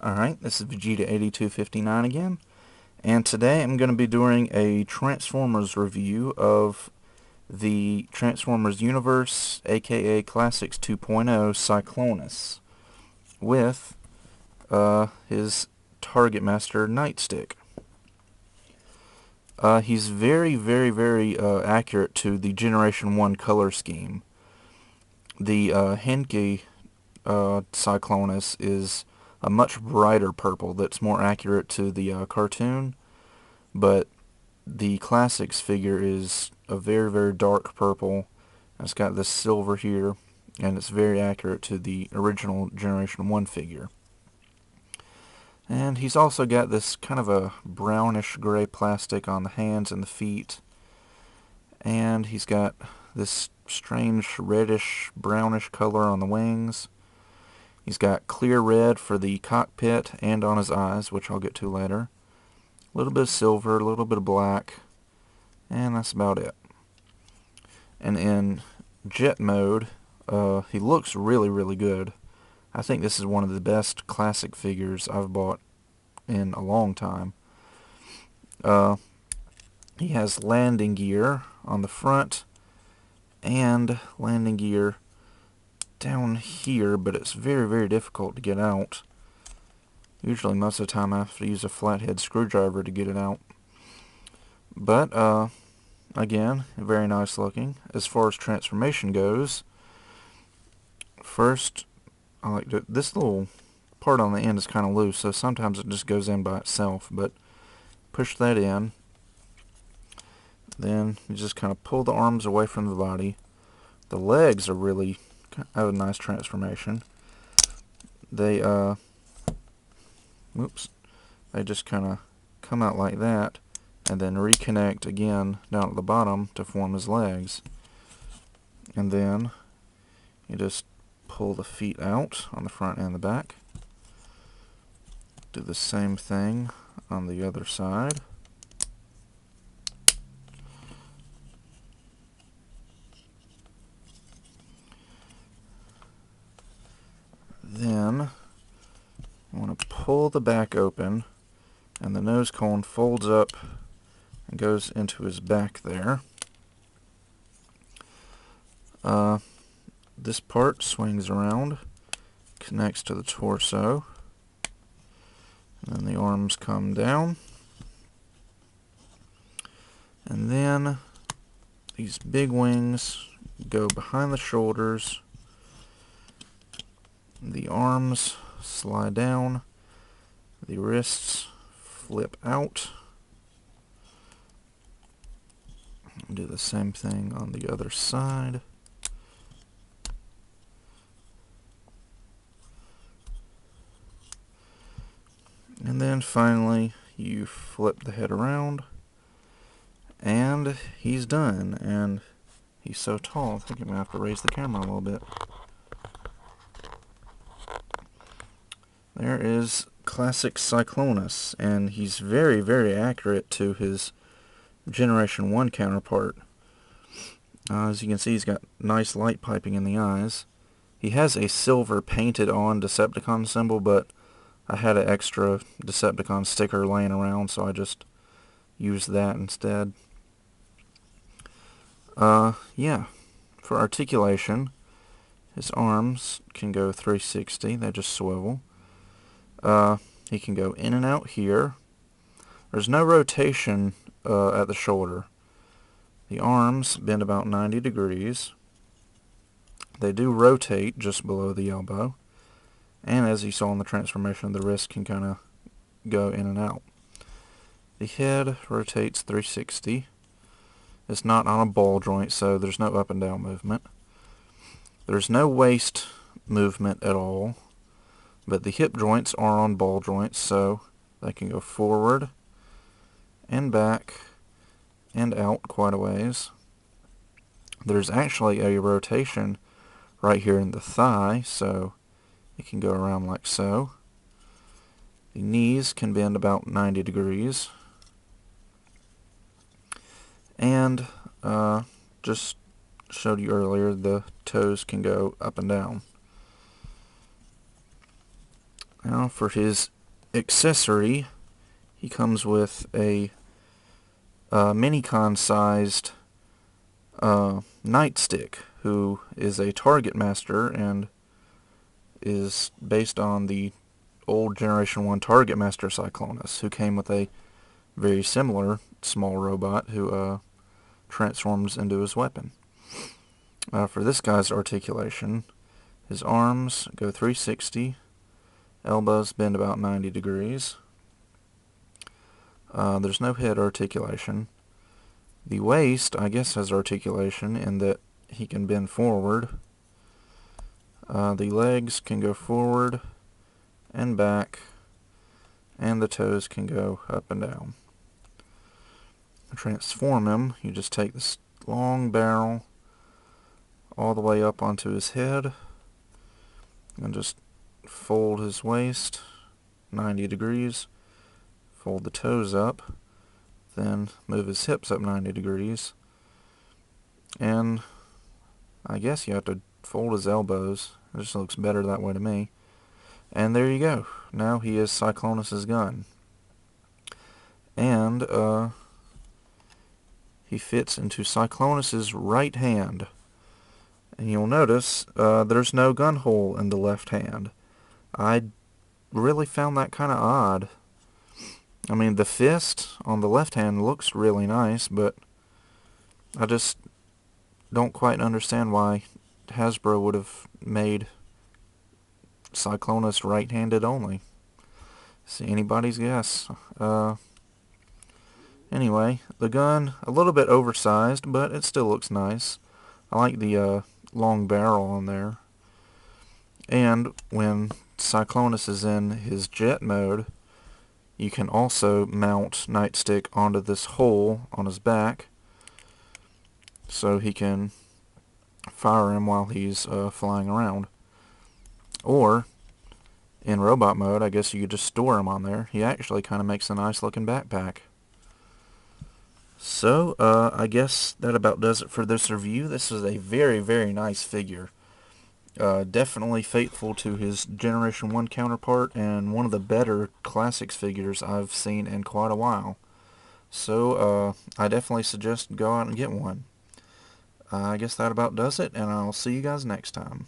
Alright, this is Vegeta8259 again, and today I'm going to be doing a Transformers review of the Transformers Universe, aka Classics 2.0 Cyclonus, with his Target Master Nightstick. He's very accurate to the Generation 1 color scheme. The Henke Cyclonus is a much brighter purple that's more accurate to the cartoon, but the Classics figure is a very dark purple. It's got this silver here, and it's very accurate to the original Generation 1 figure. And he's also got this kind of a brownish gray plastic on the hands and the feet, and he's got this strange reddish brownish color on the wings. He's got clear red for the cockpit and on his eyes, which I'll get to later. A little bit of silver, a little bit of black, and that's about it. And in jet mode, he looks really good. I think this is one of the best classic figures I've bought in a long time. He has landing gear on the front and landing gear down here, but it's very difficult to get out. Usually most of the time I have to use a flathead screwdriver to get it out. But again, very nice looking. As far as transformation goes, first I like to, this little part on the end is kind of loose, so sometimes it just goes in by itself, but push that in, then you just kind of pull the arms away from the body. The legs are really have a nice transformation. They they just kind of come out like that and then reconnect again down at the bottom to form his legs. And then you just pull the feet out on the front and the back. Do the same thing on the other side. Then you want to pull the back open, and the nose cone folds up and goes into his back there. This part swings around, connects to the torso, and then the arms come down, and then these big wings go behind the shoulders. The arms slide down, the wrists flip out. Do the same thing on the other side. And then finally you flip the head around, and he's done. And he's so tall, I think I'm going to have to raise the camera a little bit. There is classic Cyclonus, and he's very accurate to his Generation 1 counterpart. As you can see, he's got nice light piping in the eyes. He has a silver painted on Decepticon symbol, but I had an extra Decepticon sticker laying around, so I just used that instead. Yeah, for articulation, his arms can go 360, they just swivel. He can go in and out here. There's no rotation at the shoulder. The arms bend about 90 degrees. They do rotate just below the elbow. And as you saw in the transformation, the wrist can kind of go in and out. The head rotates 360. It's not on a ball joint, so there's no up and down movement. There's no waist movement at all. But the hip joints are on ball joints, so they can go forward and back and out quite a ways. There's actually a rotation right here in the thigh, so it can go around like so. The knees can bend about 90 degrees. And just showed you earlier, the toes can go up and down. Now for his accessory, he comes with a Minicon sized nightstick, who is a target master and is based on the old Generation 1 Target Master Cyclonus, who came with a very similar small robot who transforms into his weapon. For this guy's articulation, his arms go 360, elbows bend about 90 degrees. There's no head articulation. The waist, I guess, has articulation in that he can bend forward. The legs can go forward and back, and the toes can go up and down. To transform him, you just take this long barrel all the way up onto his head and just fold his waist 90 degrees, fold the toes up, then move his hips up 90 degrees, and I guess you have to fold his elbows. It just looks better that way to me. And there you go. Now he is Cyclonus' gun. And he fits into Cyclonus' right hand. And you'll notice there's no gun hole in the left hand. I really found that kind of odd. I mean, the fist on the left hand looks really nice, but I just don't quite understand why Hasbro would have made Cyclonus right-handed only. See, anybody's guess. Anyway, the gun, a little bit oversized, but it still looks nice. I like the long barrel on there. And when Cyclonus is in his jet mode, you can also mount Nightstick onto this hole on his back, so he can fire him while he's flying around. Or, in robot mode, I guess you could just store him on there. He actually kind of makes a nice looking backpack. So, I guess that about does it for this review. This is a very, very nice figure. Definitely faithful to his Generation 1 counterpart, and one of the better Classics figures I've seen in quite a while. So, I definitely suggest go out and get one. I guess that about does it, and I'll see you guys next time.